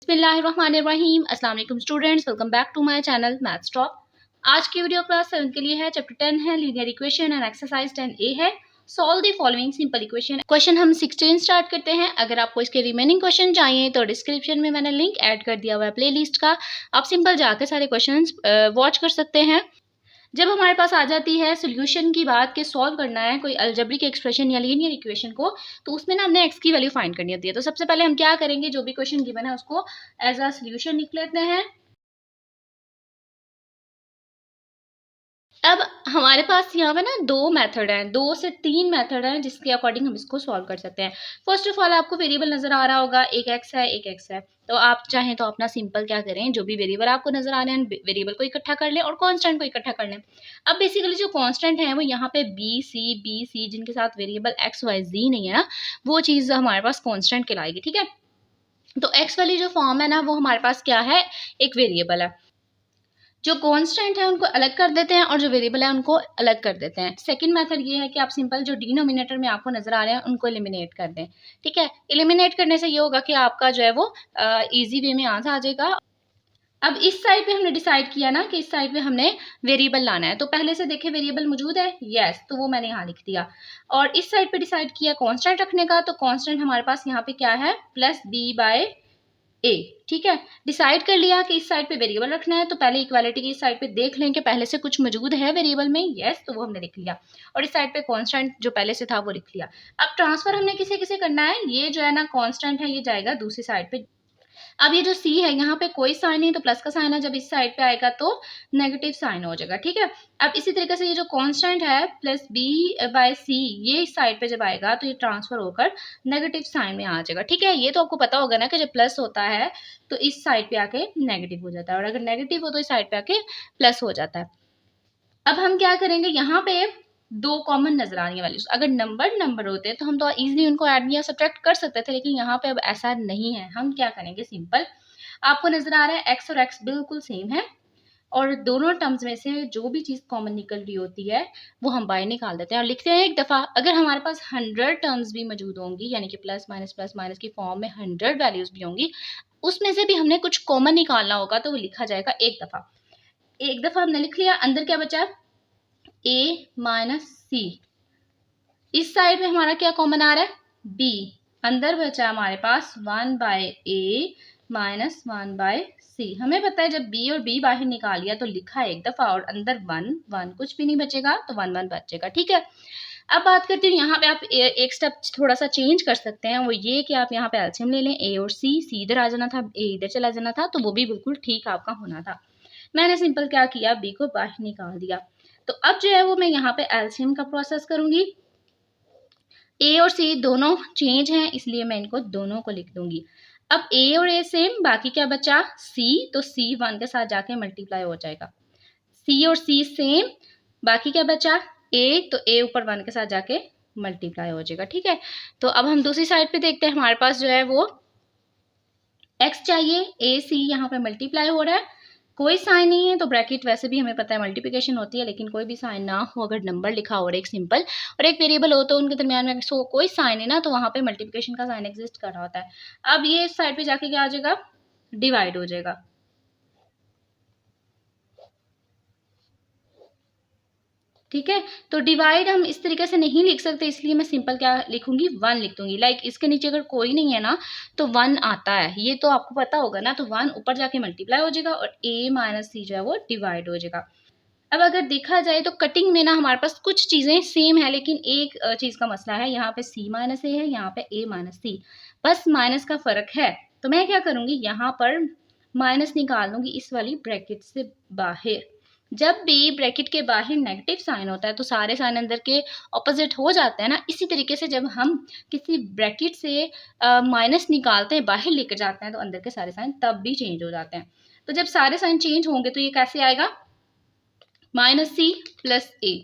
बिस्मिल्लाहिर्रहमानिर्रहीम। अस्सलाम वालेकुम students, welcome back to my channel maths top. आज की वीडियो क्लास 7 के लिए है। चैप्टर 10 है linear equation and exercise 10A है solve the following simple equation. Question हम 16 स्टार्ट करते हैं। अगर आपको इसके रिमेनिंग क्वेश्चन चाहिए तो डिस्क्रिप्शन में मैंने लिंक ऐड कर दिया हुआ है प्लेलिस्ट का, आप सिंपल जाकर सारे क्वेश्चंस वॉच कर सकते हैं। जब हमारे पास आ जाती है सोल्यूशन की बात के सॉल्व करना है कोई अलजेब्रिक एक्सप्रेशन या लीनियर इक्वेशन को, तो उसमें ना हमने एक्स की वैल्यू फाइंड करनी होती है। तो सबसे पहले हम क्या करेंगे, जो भी क्वेश्चन गिवन है उसको एज अ सोल्यूशन लिख लेते हैं। अब हमारे पास यहाँ पे ना दो मेथड हैं, 2 से 3 मेथड हैं जिसके अकॉर्डिंग हम इसको सॉल्व कर सकते हैं। फर्स्ट ऑफ ऑल आपको वेरिएबल नजर आ रहा होगा, एक एक्स है एक एक्स है। तो आप चाहें तो अपना सिंपल क्या करें, जो भी वेरिएबल आपको नजर आ रहे हैं वेरिएबल को इकट्ठा कर लें और कांस्टेंट को इकट्ठा कर लें। अब बेसिकली जो कांस्टेंट है वो यहाँ पे बी सी जिनके साथ वेरिएबल एक्स वाई जी नहीं है ना, वो चीज़ हमारे पास कांस्टेंट कहलाएगी। ठीक है, तो एक्स वाली जो फॉर्म है ना वो हमारे पास क्या है, एक वेरिएबल है। जो कांस्टेंट है उनको अलग कर देते हैं और जो वेरिएबल है उनको अलग कर देते हैं। सेकंड मेथड ये है कि आप सिंपल जो डिनोमिनेटर में आपको नजर आ रहे हैं उनको एलिमिनेट कर दें। ठीक है, एलिमिनेट करने से ये होगा कि आपका जो है वो इजी वे में आंसर आ जाएगा। अब इस साइड पे हमने डिसाइड किया ना कि इस साइड पे हमने वेरिएबल लाना है, तो पहले से देखे वेरिएबल मौजूद है, यस, तो वो मैंने यहाँ लिख दिया। और इस साइड पे डिसाइड किया कांस्टेंट रखने का, तो कांस्टेंट हमारे पास यहाँ पे क्या है, प्लस बी बाय ए। ठीक है, डिसाइड कर लिया कि इस साइड पे वेरिएबल रखना है, तो पहले इक्वालिटी की इस साइड पे देख लें कि पहले से कुछ मौजूद है वेरिएबल में, यस, तो वो हमने लिख लिया। और इस साइड पे कांस्टेंट जो पहले से था वो लिख लिया। अब ट्रांसफर हमने किसे किसे करना है, ये जो है ना कांस्टेंट है ये जाएगा दूसरी साइड पे। अब ये जो सी है यहाँ पे कोई साइन नहीं, तो प्लस का साइन है, जब इस साइड पे आएगा तो नेगेटिव साइन हो जाएगा। ठीक है, अब इसी तरीके से ये जो कांस्टेंट है प्लस बी बाय सी, ये इस साइड पे जब आएगा तो ये ट्रांसफर होकर नेगेटिव साइन में आ जाएगा। ठीक है, ये तो आपको पता होगा ना कि जब प्लस होता है तो इस साइड पे आके नेगेटिव हो जाता है, और अगर नेगेटिव हो तो इस साइड पे आके प्लस हो जाता है। अब हम क्या करेंगे, यहाँ पे दो कॉमन नजर आने वाली, अगर नंबर होते तो हम तो इजीली उनको ऐड या सब्ट्रैक्ट कर सकते थे, लेकिन यहाँ पे अब ऐसा नहीं है। हम क्या करेंगे, सिंपल आपको नजर आ रहा है एक्स और एक्स बिल्कुल सेम है, और दोनों टर्म्स में से जो भी चीज कॉमन निकल रही होती है वो हम बाहर निकाल देते हैं और लिखते हैं एक दफा। अगर हमारे पास 100 टर्म्स भी मौजूद होंगी, यानी कि प्लस माइनस की फॉर्म में 100 वैल्यूज भी होंगी, उसमें से भी हमने कुछ कॉमन निकालना होगा, तो वो लिखा जाएगा एक दफा। एक दफा हमने लिख लिया, अंदर क्या बचा, ए माइनस सी। इस साइड में हमारा क्या कॉमन आ रहा है, बी। अंदर बचा हमारे पास 1 बाय ए माइनस 1 बाय सी। हमें पता है जब बी और बी बाहर निकाल लिया तो लिखा है एक दफा, और अंदर 1 कुछ भी नहीं बचेगा, तो 1 बचेगा। ठीक है, अब बात करते हैं, यहाँ पे आप एक स्टेप थोड़ा सा चेंज कर सकते हैं, वो ये कि आप यहाँ पे एलसीएम ले लें, ए और सी इधर आ जाना था, ए इधर चला जाना था, तो वो भी बिल्कुल ठीक आपका होना था। मैंने सिंपल क्या किया, बी को बाहर निकाल दिया। तो अब जो है वो मैं यहाँ पे एलसीएम का प्रोसेस करूंगी। ए और सी दोनों चेंज हैं, इसलिए मैं इनको दोनों को लिख दूंगी। अब ए और ए सेम, बाकी क्या बचा, सी, तो सी 1 के साथ जाके मल्टीप्लाई हो जाएगा। सी और सी सेम, बाकी क्या बचा, ए, तो ए ऊपर 1 के साथ जाके मल्टीप्लाई हो जाएगा। ठीक है, तो अब हम दूसरी साइड पे देखते हैं, हमारे पास जो है वो एक्स चाहिए, ए सी यहाँ पे मल्टीप्लाई हो रहा है, कोई साइन नहीं है, तो ब्रैकेट वैसे भी हमें पता है मल्टीप्लिकेशन होती है, लेकिन कोई भी साइन ना हो, अगर नंबर लिखा हो और एक सिंपल और एक वेरिएबल हो तो उनके दरमियान में कोई साइन है ना, तो वहां पे मल्टीप्लिकेशन का साइन एग्जिस्ट कर रहा होता है। अब ये इस साइड पे जाके क्या आ जाएगा, डिवाइड हो जाएगा। ठीक है, तो डिवाइड हम इस तरीके से नहीं लिख सकते, इसलिए मैं सिंपल क्या लिखूंगी, 1 लिख दूंगी। लाइक इसके नीचे अगर कोई नहीं है ना तो 1 आता है, ये तो आपको पता होगा ना, तो 1 ऊपर जाके मल्टीप्लाई हो जाएगा और a माइनस सी जो है वो डिवाइड हो जाएगा। अब अगर देखा जाए तो कटिंग में ना हमारे पास कुछ चीजें सेम है, लेकिन एक चीज का मसला है, यहाँ पे c माइनस ए है, यहाँ पे a माइनस सी, बस माइनस का फर्क है। तो मैं क्या करूंगी, यहाँ पर माइनस निकाल लूंगी इस वाली ब्रैकेट से बाहर। जब भी ब्रैकेट के बाहर नेगेटिव साइन होता है तो सारे साइन अंदर के ऑपोजिट हो जाते हैं ना, इसी तरीके से जब हम किसी ब्रैकेट से माइनस निकालते हैं, बाहर लेकर जाते हैं, तो अंदर के सारे साइन तब भी चेंज हो जाते हैं। तो जब सारे साइन चेंज होंगे तो ये कैसे आएगा, माइनस सी प्लस ए।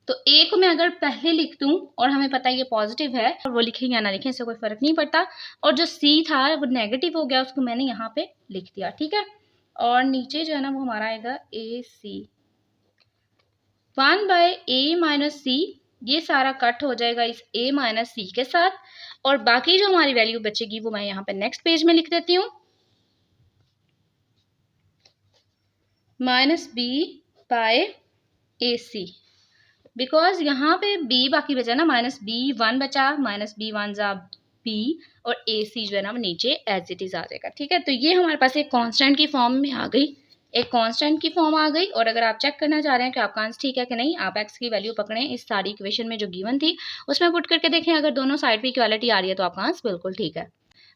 तो ए को मैं अगर पहले लिख दूं, और हमें पता है ये पॉजिटिव है, और वो लिखें या ना लिखें इससे कोई फर्क नहीं पड़ता, और जो सी था वो नेगेटिव हो गया, उसको मैंने यहाँ पे लिख दिया। ठीक है, और नीचे जो है ना वो हमारा आएगा ए सी, 1 बाय ए माइनस सी, ये सारा कट हो जाएगा इस a माइनस सी के साथ, और बाकी जो हमारी वैल्यू बचेगी वो मैं यहाँ पे नेक्स्ट पेज में लिख देती हूँ। Minus B by A C, because यहाँ पे बी बाकी बचा ना, माइनस बी वन बचा, माइनस बी वन जा बी, और ए सी जो है ना वो नीचे एज इट इज आ जाएगा। ठीक है, तो ये हमारे पास एक कांस्टेंट की फॉर्म में आ गई, एक कांस्टेंट की फॉर्म आ गई। और अगर आप चेक करना चाह रहे हैं कि आपका आंसर ठीक है कि नहीं, आप एक्स की वैल्यू पकड़ें इस सारी इक्वेशन में जो गिवन थी उसमें पुट करके देखें, अगर दोनों साइड पे इक्वालिटी आ रही है तो आपका आंसर बिल्कुल ठीक है।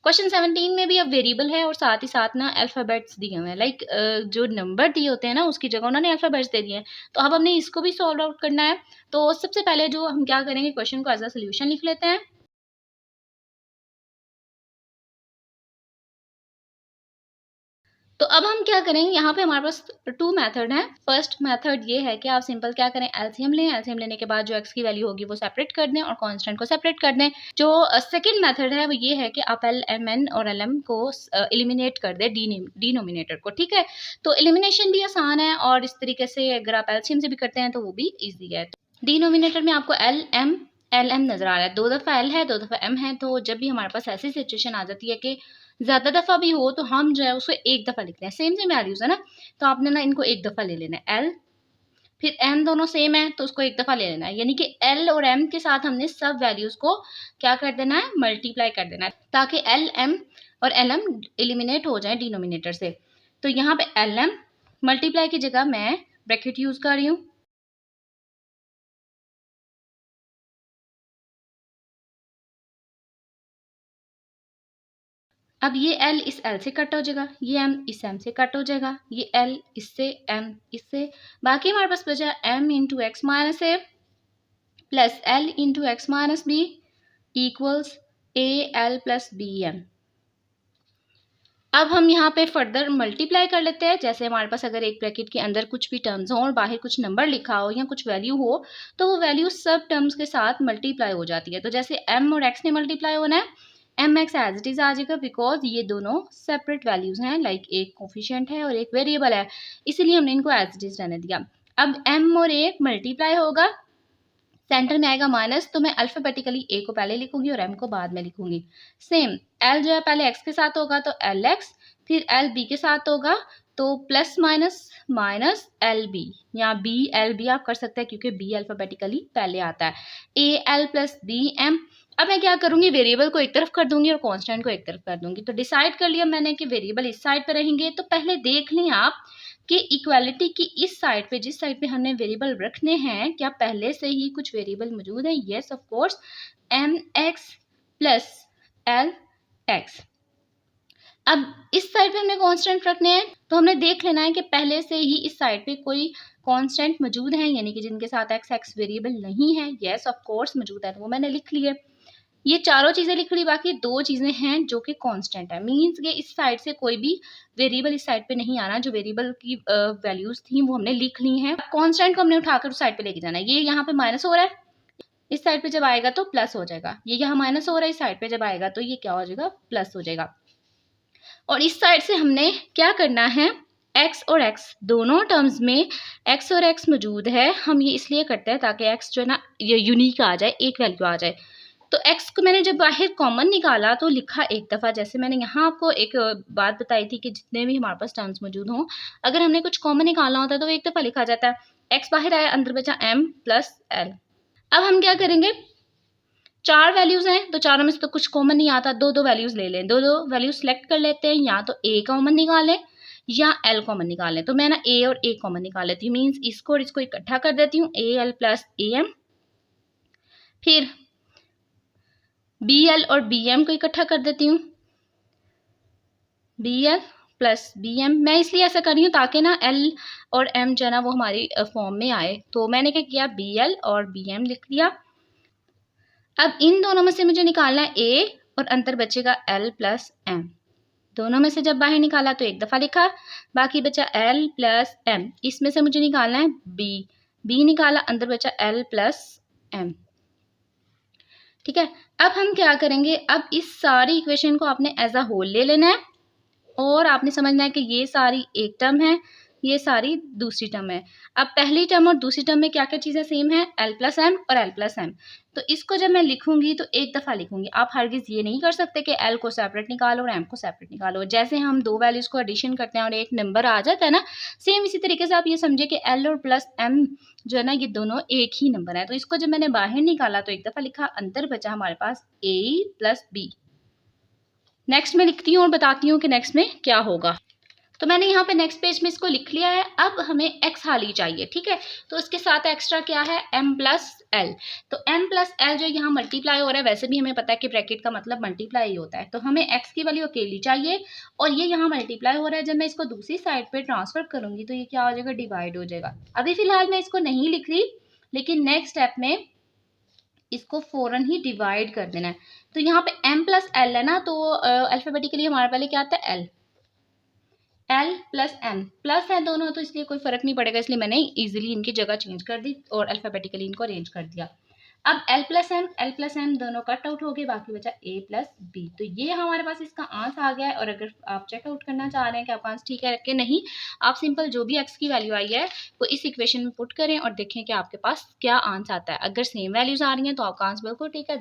क्वेश्चन 17 में भी अब वेरिएबल है और साथ ही साथ ना अल्फाबेट्स दिए हुए हैं, लाइक जो नंबर दिए होते हैं ना उसकी जगह उन्होंने अल्फाबेट्स दे दिए हैं। तो अब हमने इसको भी सॉल्व आउट करना है। तो सबसे पहले जो हम क्या करेंगे, क्वेश्चन को एज अ सोल्यूशन लिख लेते हैं। तो अब हम क्या करेंगे, यहाँ पे हमारे पास टू मेथड हैं। फर्स्ट मेथड ये है कि आप सिंपल क्या करें, एलसीएम लें, एलसीएम लेने के बाद जो एक्स की वैल्यू होगी वो सेपरेट कर दें और कांस्टेंट को सेपरेट कर दें। जो सेकंड मेथड है वो ये है कि आप एल एम एन और एल एम को एलिमिनेट कर दें डिनोमिनेटर को। ठीक है, तो एलिमिनेशन भी आसान है और इस तरीके से अगर आप एलसीएम से भी करते हैं तो वो भी ईजी है। डिनोमिनेटर में आपको एल एम नजर आ रहा है, दो दफ़ा एल है दो दफ़ा एम है। तो जब भी हमारे पास ऐसी सिचुएशन आ जाती है कि ज़्यादा दफ़ा भी हो तो हम जो है उसको एक दफ़ा लिखते हैं, सेम सेम वैल्यूज़ है ना, तो आपने ना इनको एक दफ़ा ले लेना है। एल फिर एम दोनों सेम है तो उसको एक दफ़ा ले लेना है, यानी कि एल और एम के साथ हमने सब वैल्यूज़ को क्या कर देना है, मल्टीप्लाई कर देना है, ताकि एल एम और एल एम एलिमिनेट हो जाए डिनोमिनेटर से। तो यहाँ पे एल एम मल्टीप्लाई की जगह मैं ब्रैकेट यूज़ कर रही हूँ। अब ये एल इस एल से कट हो जाएगा, ये एम इस एम से कट हो जाएगा, ये एल इससे, एम इससे, बाकी हमारे पास बचा M into X minus A plus L into X minus B equals A L plus B M. अब हम यहाँ पे फर्दर मल्टीप्लाई कर लेते हैं। जैसे हमारे पास अगर एक ब्रैकेट के अंदर कुछ भी टर्म्स हो और बाहर कुछ नंबर लिखा हो या कुछ वैल्यू हो तो वो वैल्यू सब टर्म्स के साथ मल्टीप्लाई हो जाती है। तो जैसे एम और एक्स ने मल्टीप्लाई होना है, M X as it is आ जाएगा, बिकॉज ये दोनों सेपरेट वैल्यूज हैं, लाइक एक कोफिशिएंट है और एक वेरिएबल है, इसीलिए हमने इनको एज इट इज रहने दिया। अब एम और ए मल्टीप्लाई होगा, सेंटर में आएगा माइनस, तो मैं अल्फाबेटिकली ए को पहले लिखूंगी और एम को बाद में लिखूंगी। सेम एल जो है पहले एक्स के साथ होगा तो एल एक्स, फिर एल बी के साथ होगा तो plus minus minus L B, या बी एल बी आप कर सकते हैं क्योंकि बी अल्फाबेटिकली पहले आता है, A L plus B M. अब मैं क्या करूंगी, वेरिएबल को एक तरफ कर दूंगी और कांस्टेंट को एक तरफ कर दूंगी। तो डिसाइड कर लिया मैंने कि वेरिएबल इस साइड पे रहेंगे। तो पहले देख लें आप कि इक्वालिटी की इस साइड पे, जिस साइड पे हमने वेरिएबल रखने हैं, क्या पहले से ही कुछ वेरिएबल मौजूद है? Yes of course, M X plus L X. अब इस साइड पे हमने कांस्टेंट रखने हैं तो हमने देख लेना है कि पहले से ही इस साइड पे कोई कांस्टेंट मौजूद है, यानी कि जिनके साथ एक्स एक्स वेरिएबल नहीं है। यस ऑफ कोर्स मौजूद है, तो वो मैंने लिख लिए। ये चारों चीजें लिख ली, बाकी दो चीजें हैं जो कि कांस्टेंट है, मींस कि इस साइड से कोई भी वेरिएबल इस साइड पे नहीं आना। जो वेरिएबल की वैल्यूज थी वो हमने लिख ली हैं। कांस्टेंट को हमने उठाकर उस साइड पे लेके जाना है। ये यहाँ पे माइनस हो रहा है, इस साइड पे जब आएगा तो प्लस हो जाएगा। ये यहाँ माइनस हो रहा है, इस साइड पे जब आएगा तो ये क्या हो जाएगा, प्लस हो जाएगा। और इस साइड से हमने क्या करना है, x और x दोनों टर्म्स में x और x मौजूद है। हम ये इसलिए करते हैं ताकि x जो है ना ये यूनिक आ जाए, एक वैल्यू आ जाए। तो x को मैंने जब बाहर कॉमन निकाला तो लिखा एक दफ़ा। जैसे मैंने यहाँ आपको एक बात बताई थी कि जितने भी हमारे पास टर्म्स मौजूद हों, अगर हमने कुछ कॉमन निकालना होता है तो एक दफ़ा लिखा जाता है। x बाहर आया, अंदर बचा m प्लस l। अब हम क्या करेंगे, चार वैल्यूज हैं तो चारों में से तो कुछ कॉमन नहीं आता, दो दो वैल्यूज ले लें, दो दो वैल्यूज सेलेक्ट कर लेते हैं, या तो a कॉमन निकालें या l कॉमन निकालें। तो मैं ना a और a कॉमन निकाल लेती हूँ, मीन्स इसको और इसको इकट्ठा कर देती हूँ, a l plus a m। फिर बी एल और बी एम को इकट्ठा कर देती हूँ, B L plus B M. मैं इसलिए ऐसा कर रही हूँ ताकि ना एल और एम जो है ना वो हमारी फॉर्म में आए। तो मैंने क्या किया, बी एल और बी एम लिख लिया। अब इन दोनों में से मुझे निकालना है ए और अंतर बचेगा एल प्लस एम। दोनों में से जब बाहर निकाला तो एक दफ़ा लिखा, बाकी बचा एल प्लस एम। इसमें से मुझे निकालना है बी, बी निकाला, अंदर बचा एल प्लस एम। ठीक है, अब हम क्या करेंगे, अब इस सारी इक्वेशन को आपने एज अ होल ले लेना है और आपने समझना है कि ये सारी एक टर्म है, ये सारी दूसरी टर्म है। अब पहली टर्म और दूसरी टर्म में क्या क्या चीज़ें सेम है, एल प्लस एम और एल प्लस एम। तो इसको जब मैं लिखूंगी तो एक दफ़ा लिखूंगी, आप हरगिज़ ये नहीं कर सकते कि एल को सेपरेट निकालो और एम को सेपरेट निकालो। जैसे हम दो वैल्यूज़ को एडिशन करते हैं और एक नंबर आ जाता है ना, सेम इसी तरीके से आप ये समझे कि एल और प्लस एम जो है ना, ये दोनों एक ही नंबर है। तो इसको जब मैंने बाहर निकाला तो एक दफ़ा लिखा, अंदर बचा हमारे पास ए प्लस बी। नेक्स्ट में लिखती हूँ और बताती हूँ कि नेक्स्ट में क्या होगा। तो मैंने यहाँ पे नेक्स्ट पेज में इसको लिख लिया है। अब हमें एक्स हाली चाहिए, ठीक है। तो इसके साथ एक्स्ट्रा क्या है, एम प्लस एल। तो एम प्लस एल जो यहाँ मल्टीप्लाई हो रहा है, वैसे भी हमें पता है कि ब्रैकेट का मतलब मल्टीप्लाई ही होता है। तो हमें एक्स की वैल्यू अकेली चाहिए और ये यहाँ मल्टीप्लाई हो रहा है। जब मैं इसको दूसरी साइड पे ट्रांसफर करूंगी तो ये क्या हो जाएगा, डिवाइड हो जाएगा। अभी फिलहाल मैं इसको नहीं लिख रही, लेकिन नेक्स्ट स्टेप में इसको फौरन ही डिवाइड कर देना है। तो यहाँ पे m प्लस एल है ना, तो अल्फाबेटिकली हमारे पहले क्या आता है, एल प्लस एम। प्लस है दोनों तो इसलिए कोई फर्क नहीं पड़ेगा, इसलिए मैंने इजीली इनकी जगह चेंज कर दी और अल्फाबेटिकली इनको अरेंज कर दिया। अब एल प्लस एम दोनों कट आउट हो गए, बाकी बचा ए प्लस बी। तो ये हमारे पास इसका आंसर आ गया है। और अगर आप चेकआउट करना चाह रहे हैं कि आपका आंसर ठीक है कि नहीं, आप सिंपल जो भी एक्स की वैल्यू आई है वो इस इक्वेशन में पुट करें और देखें कि आपके पास क्या आंसर आता है। अगर सेम वैल्यूज आ रही हैं तो आपका आंसर बिल्कुल ठीक है।